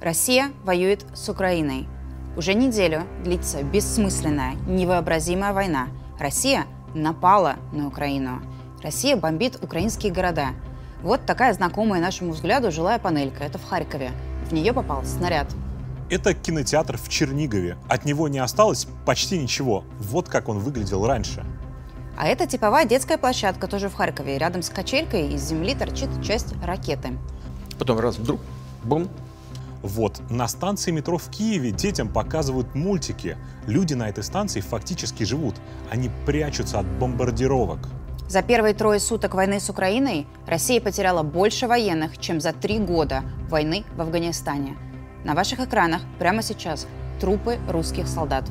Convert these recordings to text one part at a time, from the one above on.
Россия воюет с Украиной. Уже неделю длится бессмысленная, невообразимая война. Россия напала на Украину. Россия бомбит украинские города. Вот такая знакомая нашему взгляду жилая панелька. Это в Харькове. В нее попал снаряд. Это кинотеатр в Чернигове. От него не осталось почти ничего. Вот как он выглядел раньше. А это типовая детская площадка, тоже в Харькове. Рядом с качелькой из земли торчит часть ракеты. Потом раз вдруг, бум. Вот, на станции метро в Киеве детям показывают мультики. Люди на этой станции фактически живут. Они прячутся от бомбардировок. За первые 3 суток войны с Украиной Россия потеряла больше военных, чем за 3 года войны в Афганистане. На ваших экранах прямо сейчас трупы русских солдат.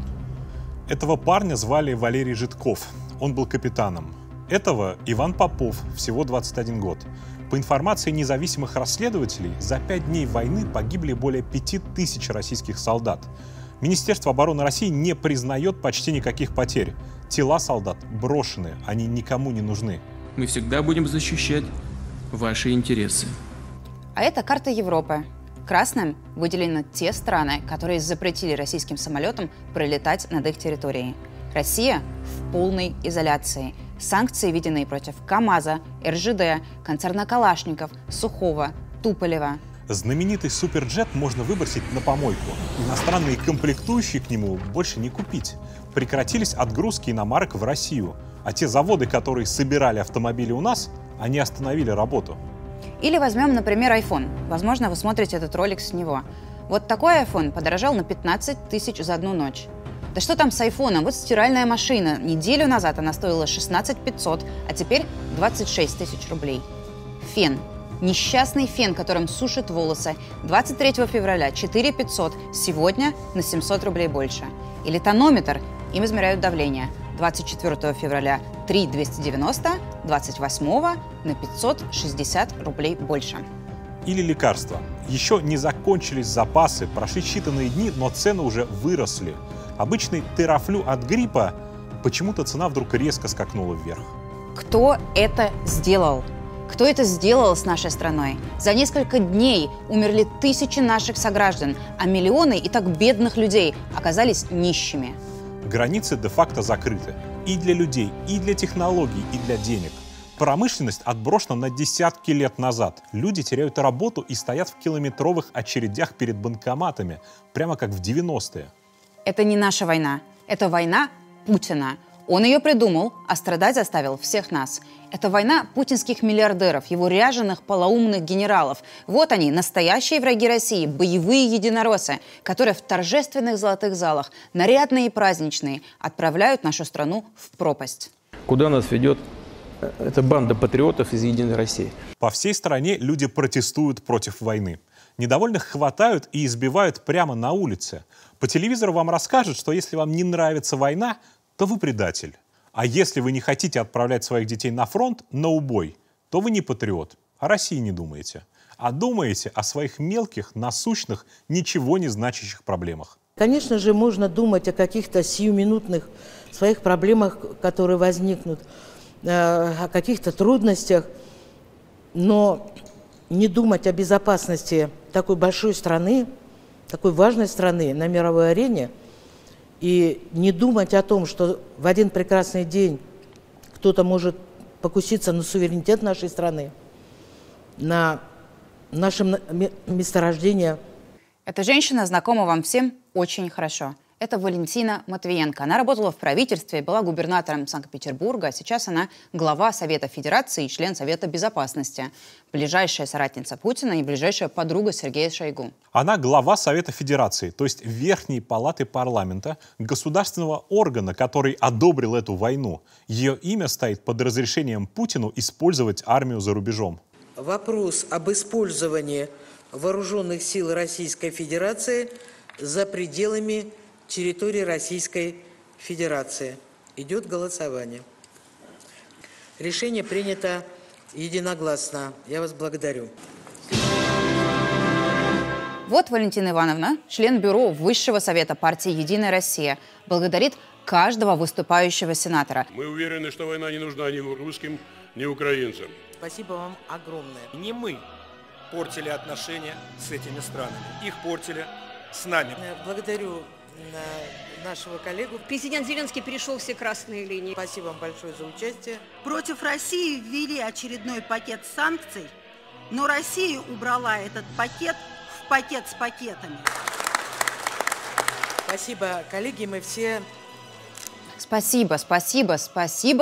Этого парня звали Валерий Житков. Он был капитаном. Этого Иван Попов, всего 21 год. По информации независимых расследователей, за 5 дней войны погибли более 5000 российских солдат. Министерство обороны России не признает почти никаких потерь. Тела солдат брошены, они никому не нужны. Мы всегда будем защищать ваши интересы. А это карта Европы. Красным выделены те страны, которые запретили российским самолетам пролетать над их территорией. Россия в полной изоляции. Санкции, введенные против КАМАЗа, РЖД, концерна Калашников, Сухого, Туполева. Знаменитый суперджет можно выбросить на помойку. Иностранные комплектующие к нему больше не купить. Прекратились отгрузки иномарок в Россию. А те заводы, которые собирали автомобили у нас, они остановили работу. Или возьмем, например, iPhone. Возможно, вы смотрите этот ролик с него. Вот такой iPhone подорожал на 15 тысяч за одну ночь. Да что там с айфоном? Вот стиральная машина. Неделю назад она стоила 16 500, а теперь 26 тысяч рублей. Фен. Несчастный фен, которым сушат волосы. 23 февраля 4 500, сегодня на 700 рублей больше. Или тонометр. Им измеряют давление. 24 февраля 3 290, 28 на 560 рублей больше. Или лекарства. Еще не закончились запасы, прошли считанные дни, но цены уже выросли. Обычный терафлю от гриппа, почему-то цена вдруг резко скакнула вверх. Кто это сделал? Кто это сделал с нашей страной? За несколько дней умерли тысячи наших сограждан, а миллионы и так бедных людей оказались нищими. Границы де-факто закрыты. И для людей, и для технологий, и для денег. Промышленность отброшена на десятки лет назад. Люди теряют работу и стоят в километровых очередях перед банкоматами, прямо как в 90-е. Это не наша война. Это война Путина. Он ее придумал, а страдать заставил всех нас. Это война путинских миллиардеров, его ряженых полоумных генералов. Вот они, настоящие враги России, боевые единороссы, которые в торжественных золотых залах, нарядные и праздничные, отправляют нашу страну в пропасть. Куда нас ведет эта банда патриотов из «Единой России»? По всей стране люди протестуют против войны. Недовольных хватают и избивают прямо на улице. По телевизору вам расскажут, что если вам не нравится война, то вы предатель. А если вы не хотите отправлять своих детей на фронт, на убой, то вы не патриот. О России не думаете. А думаете о своих мелких, насущных, ничего не значащих проблемах. Конечно же, можно думать о каких-то сиюминутных своих проблемах, которые возникнут, о каких-то трудностях, но не думать о безопасности такой большой страны, такой важной страны на мировой арене, и не думать о том, что в один прекрасный день кто-то может покуситься на суверенитет нашей страны, на наше месторождение. Эта женщина знакома вам всем очень хорошо. Это Валентина Матвиенко. Она работала в правительстве, была губернатором Санкт-Петербурга, а сейчас она глава Совета Федерации и член Совета Безопасности. Ближайшая соратница Путина и ближайшая подруга Сергея Шойгу. Она глава Совета Федерации, то есть Верхней палаты парламента, государственного органа, который одобрил эту войну. Ее имя стоит под разрешением Путину использовать армию за рубежом. Вопрос об использовании вооруженных сил Российской Федерации за пределами территории Российской Федерации. Идет голосование. Решение принято единогласно. Я вас благодарю. Вот Валентина Ивановна, член бюро Высшего совета партии «Единая Россия», благодарит каждого выступающего сенатора. Мы уверены, что война не нужна ни русским, ни украинцам. Спасибо вам огромное. Не мы, портили отношения с этими странами. Их портили с нами. Благодарю нашего коллегу. Президент Зеленский перешел все красные линии. Спасибо вам большое за участие. Против России ввели очередной пакет санкций, но Россия убрала этот пакет в пакет с пакетами. Спасибо, коллеги, мы все... Спасибо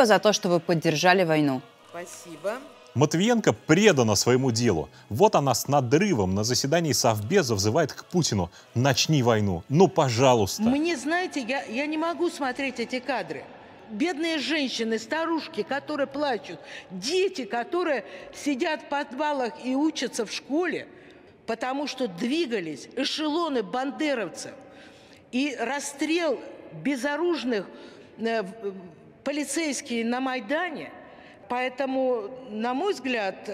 за то, что вы поддержали войну. Спасибо. Матвиенко предана своему делу. Вот она с надрывом на заседании Совбеза взывает к Путину: начни войну, ну пожалуйста. Мне, знаете, я не могу смотреть эти кадры. Бедные женщины, старушки, которые плачут, дети, которые сидят в подвалах и учатся в школе, потому что двигались эшелоны бандеровцев. И расстрел безоружных полицейских на Майдане. Поэтому, на мой взгляд,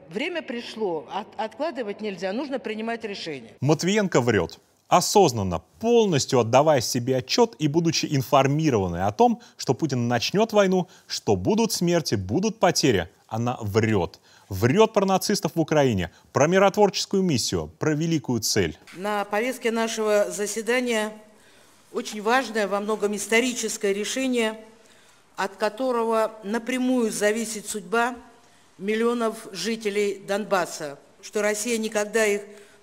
время пришло. Откладывать нельзя, нужно принимать решение. Матвиенко врет. Осознанно, полностью отдавая себе отчет и будучи информированной о том, что Путин начнет войну, что будут смерти, будут потери, она врет. Врет про нацистов в Украине, про миротворческую миссию, про великую цель. На повестке нашего заседания очень важное, во многом историческое решение, от которого напрямую зависит судьба миллионов жителей Донбасса, что Россия никогда их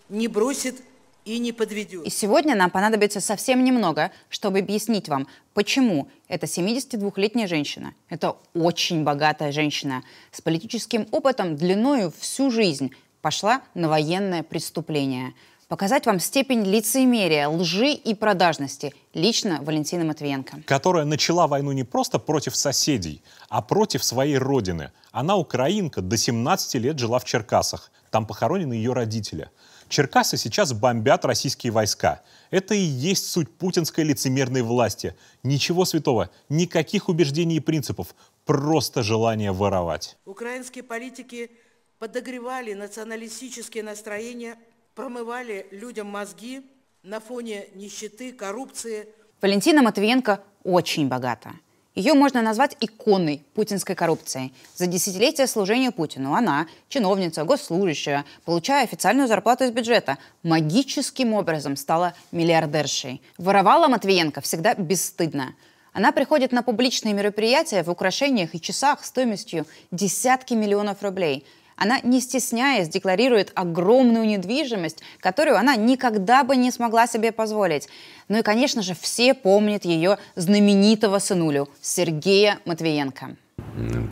не бросит и не подведет. И сегодня нам понадобится совсем немного, чтобы объяснить вам, почему эта 72-летняя женщина, это очень богатая женщина с политическим опытом длиною всю жизнь, пошла на военное преступление. Показать вам степень лицемерия, лжи и продажности лично Валентины Матвиенко. Которая начала войну не просто против соседей, а против своей родины. Она украинка, до 17 лет жила в Черкасах. Там похоронены ее родители. Черкасы сейчас бомбят российские войска. Это и есть суть путинской лицемерной власти. Ничего святого, никаких убеждений и принципов, просто желание воровать. Украинские политики подогревали националистические настроения, промывали людям мозги на фоне нищеты, коррупции. Валентина Матвиенко очень богата. Ее можно назвать иконой путинской коррупции. За десятилетия служения Путину она, чиновница, госслужащая, получая официальную зарплату из бюджета, магическим образом стала миллиардершей. Воровала Матвиенко всегда бесстыдно. Она приходит на публичные мероприятия в украшениях и часах стоимостью десятки миллионов рублей. Она, не стесняясь, декларирует огромную недвижимость, которую она никогда бы не смогла себе позволить. Ну и, конечно же, все помнят ее знаменитого сынулю Сергея Матвиенко.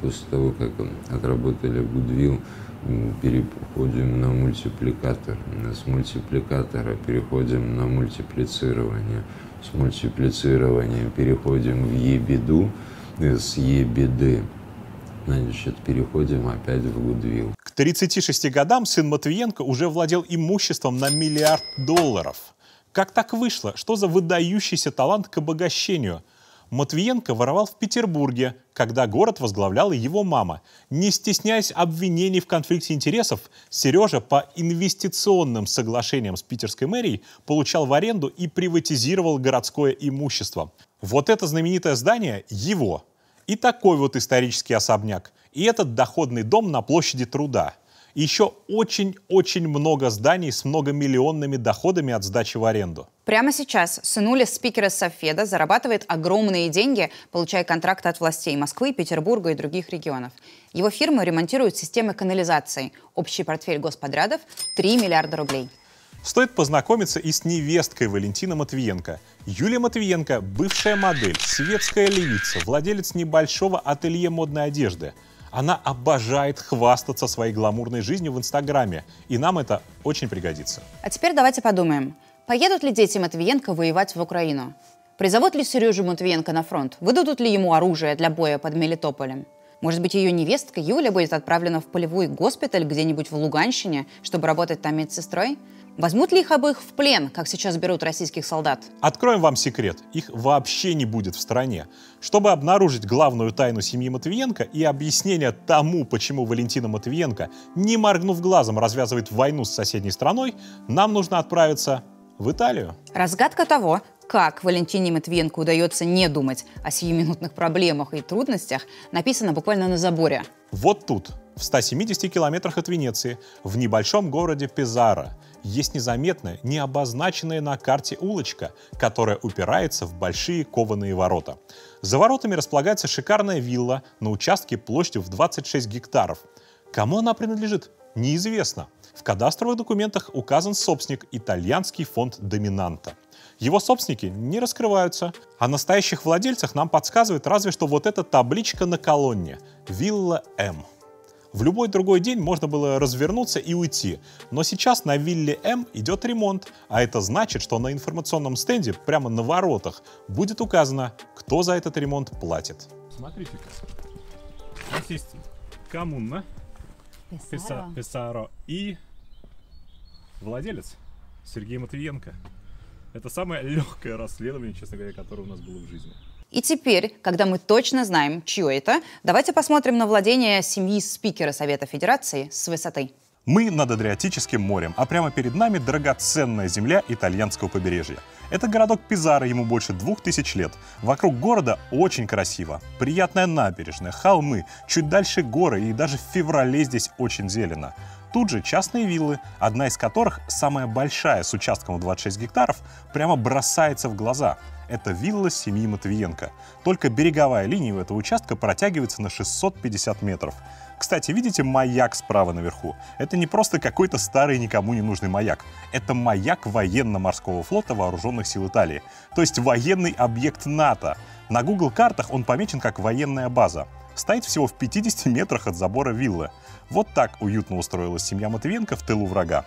После того, как отработали Goodwill, переходим на мультипликатор. С мультипликатора переходим на мультиплицирование. С мультиплицирования переходим в ебеду, с ебеды, значит, переходим опять в Goodwill. К 36 годам сын Матвиенко уже владел имуществом на $1 миллиард. Как так вышло? Что за выдающийся талант к обогащению? Матвиенко воровал в Петербурге, когда город возглавляла его мама. Не стесняясь обвинений в конфликте интересов, Сережа по инвестиционным соглашениям с питерской мэрией получал в аренду и приватизировал городское имущество. Вот это знаменитое здание его. И такой вот исторический особняк. И этот доходный дом на площади Труда. И еще очень-очень много зданий с многомиллионными доходами от сдачи в аренду. Прямо сейчас сынуля спикера Совфеда зарабатывает огромные деньги, получая контракты от властей Москвы, Петербурга и других регионов. Его фирма ремонтирует системы канализации. Общий портфель господрядов – 3 миллиарда рублей. Стоит познакомиться и с невесткой Валентины Матвиенко. Юлия Матвиенко – бывшая модель, светская львица, владелец небольшого ателье модной одежды. Она обожает хвастаться своей гламурной жизнью в Инстаграме, и нам это очень пригодится. А теперь давайте подумаем, поедут ли дети Матвиенко воевать в Украину? Призовут ли Сережу Матвиенко на фронт? Выдадут ли ему оружие для боя под Мелитополем? Может быть, ее невестка Юля будет отправлена в полевой госпиталь где-нибудь в Луганщине, чтобы работать там медсестрой? Возьмут ли их обоих в плен, как сейчас берут российских солдат? Откроем вам секрет. Их вообще не будет в стране. Чтобы обнаружить главную тайну семьи Матвиенко и объяснение тому, почему Валентина Матвиенко, не моргнув глазом, развязывает войну с соседней страной, нам нужно отправиться в Италию. Разгадка того, как Валентине Матвиенко удается не думать о сиюминутных проблемах и трудностях, написана буквально на заборе. Вот тут, В 170 километрах от Венеции, в небольшом городе Пезаро, есть незаметная, не обозначенная на карте улочка, которая упирается в большие кованые ворота. За воротами располагается шикарная вилла на участке площадью в 26 гектаров. Кому она принадлежит, неизвестно. В кадастровых документах указан собственник — итальянский фонд Доминанта. Его собственники не раскрываются. О настоящих владельцах нам подсказывает разве что вот эта табличка на колонне — «Вилла М». В любой другой день можно было развернуться и уйти, но сейчас на вилле М идет ремонт, а это значит, что на информационном стенде прямо на воротах будет указано, кто за этот ремонт платит. Смотрите-ка, у нас есть коммуна Пезаро и владелец Сергей Матвиенко. Это самое легкое расследование, честно говоря, которое у нас было в жизни. И теперь, когда мы точно знаем, чье это, давайте посмотрим на владение семьи спикера Совета Федерации с высоты. Мы над Адриатическим морем, а прямо перед нами драгоценная земля итальянского побережья. Это городок Пезаро, ему больше 2000 лет. Вокруг города очень красиво. Приятная набережная, холмы, чуть дальше горы, и даже в феврале здесь очень зелено. Тут же частные виллы, одна из которых, самая большая, с участком в 26 гектаров, прямо бросается в глаза. Это вилла семьи Матвиенко. Только береговая линия у этого участка протягивается на 650 метров. Кстати, видите маяк справа наверху? Это не просто какой-то старый никому не нужный маяк. Это маяк военно-морского флота Вооруженных сил Италии. То есть военный объект НАТО. На Google картах он помечен как военная база. Стоит всего в 50 метрах от забора виллы. Вот так уютно устроилась семья Матвиенко в тылу врага.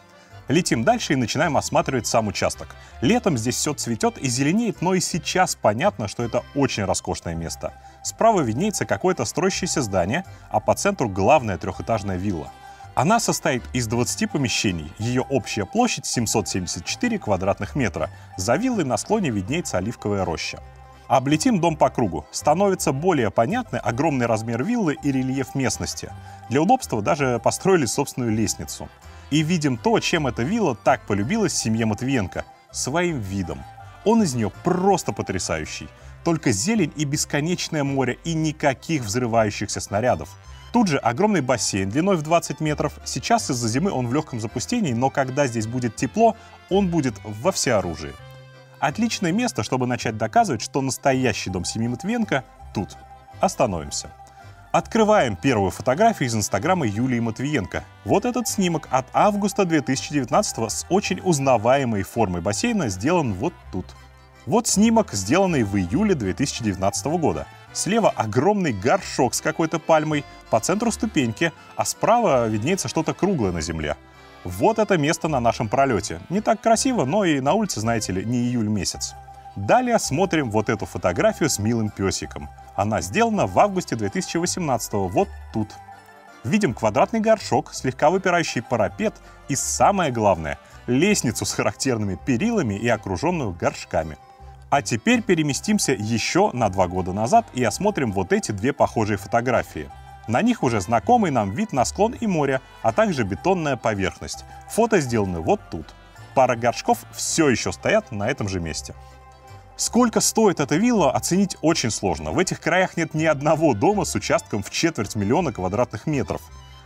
Летим дальше и начинаем осматривать сам участок. Летом здесь все цветет и зеленеет, но и сейчас понятно, что это очень роскошное место. Справа виднеется какое-то строящееся здание, а по центру главная трехэтажная вилла. Она состоит из 20 помещений, ее общая площадь 774 квадратных метра. За виллой на склоне виднеется оливковая роща. Облетим дом по кругу. Становится более понятный огромный размер виллы и рельеф местности. Для удобства даже построили собственную лестницу. И видим то, чем эта вилла так полюбилась семье Матвиенко — своим видом. Он из нее просто потрясающий. Только зелень и бесконечное море, и никаких взрывающихся снарядов. Тут же огромный бассейн длиной в 20 метров. Сейчас из-за зимы он в легком запустении, но когда здесь будет тепло, он будет во всеоружии. Отличное место, чтобы начать доказывать, что настоящий дом семьи Матвиенко тут. Остановимся. Открываем первую фотографию из инстаграма Юлии Матвиенко. Вот этот снимок от августа 2019 с очень узнаваемой формой бассейна сделан вот тут. Вот снимок, сделанный в июле 2019 года. Слева огромный горшок с какой-то пальмой, по центру ступеньки, а справа виднеется что-то круглое на земле. Вот это место на нашем пролете. Не так красиво, но и на улице, знаете ли, не июль месяц. Далее смотрим вот эту фотографию с милым песиком. Она сделана в августе 2018 вот тут. Видим квадратный горшок, слегка выпирающий парапет и, самое главное, лестницу с характерными перилами и окруженную горшками. А теперь переместимся еще на 2 года назад и осмотрим вот эти две похожие фотографии. На них уже знакомый нам вид на склон и море, а также бетонная поверхность. Фото сделаны вот тут. Пара горшков все еще стоят на этом же месте. Сколько стоит эта вилла, оценить очень сложно. В этих краях нет ни одного дома с участком в 250 000 квадратных метров.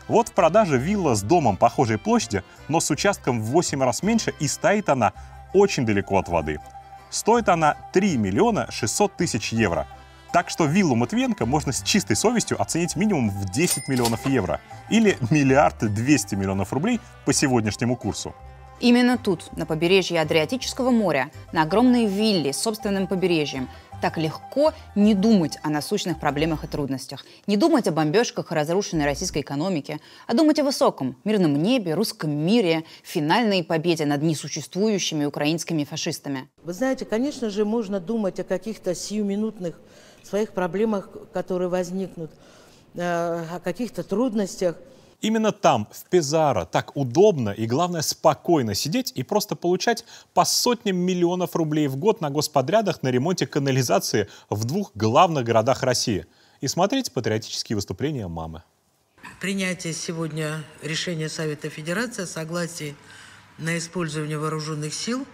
Вот в продаже вилла с домом похожей площади, но с участком в 8 раз меньше, и стоит она очень далеко от воды. Стоит она 3 600 000 евро. Так что виллу Матвиенко можно с чистой совестью оценить минимум в 10 миллионов евро или 1 200 000 000 рублей по сегодняшнему курсу. Именно тут, на побережье Адриатического моря, на огромной вилле с собственным побережьем, так легко не думать о насущных проблемах и трудностях, не думать о бомбежках и разрушенной российской экономике, а думать о высоком, мирном небе, русском мире, финальной победе над несуществующими украинскими фашистами. Вы знаете, конечно же, можно думать о каких-то сиюминутных своих проблемах, которые возникнут, о каких-то трудностях. Именно там, в Пезаро, так удобно и, главное, спокойно сидеть и просто получать по сотням миллионов рублей в год на господрядах на ремонте канализации в 2 главных городах России и смотреть патриотические выступления мамы. Принятие сегодня решения Совета Федерации о согласии на использование вооруженных сил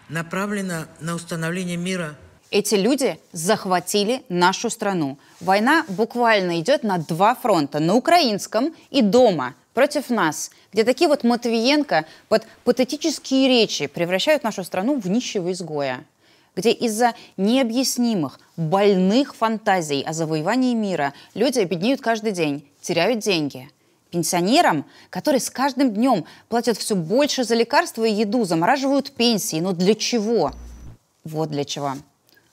направлено на установление мира. Эти люди захватили нашу страну. Война буквально идет на два фронта, на украинском и дома, против нас, где такие вот Матвиенко под патетические речи превращают нашу страну в нищего изгоя, где из-за необъяснимых, больных фантазий о завоевании мира люди обеднеют каждый день, теряют деньги. Пенсионерам, которые с каждым днем платят все больше за лекарства и еду, замораживают пенсии. Но для чего? Вот для чего.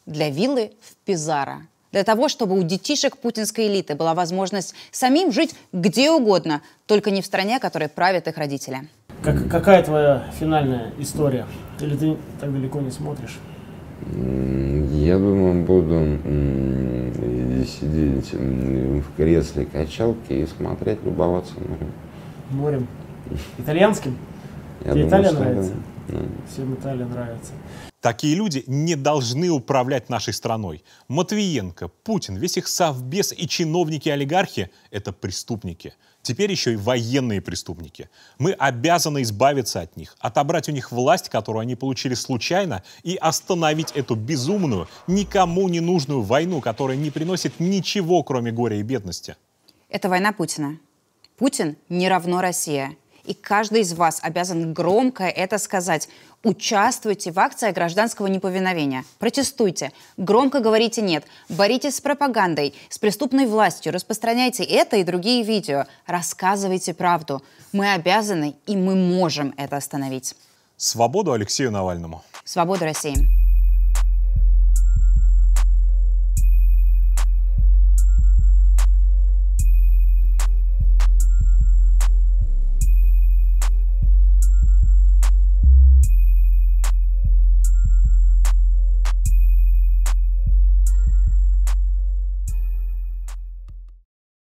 Для виллы в Пизаро. Для того, чтобы у детишек путинской элиты была возможность самим жить где угодно, только не в стране, которой правят их родители. Какая твоя финальная история? Или ты так далеко не смотришь? Я думаю, буду сидеть в кресле качалки и смотреть, любоваться морем. Морем? Итальянским? Тебе Италия нравится? Да. Всем Италия нравится. Такие люди не должны управлять нашей страной. Матвиенко, Путин, весь их совбез и чиновники-олигархи – это преступники. Теперь еще и военные преступники. Мы обязаны избавиться от них, отобрать у них власть, которую они получили случайно, и остановить эту безумную, никому не нужную войну, которая не приносит ничего, кроме горя и бедности. Это война Путина. Путин не равно Россия. И каждый из вас обязан громко это сказать. Участвуйте в акции гражданского неповиновения. Протестуйте. Громко говорите «нет». Боритесь с пропагандой, с преступной властью. Распространяйте это и другие видео. Рассказывайте правду. Мы обязаны и мы можем это остановить. Свободу Алексею Навальному. Свободу России.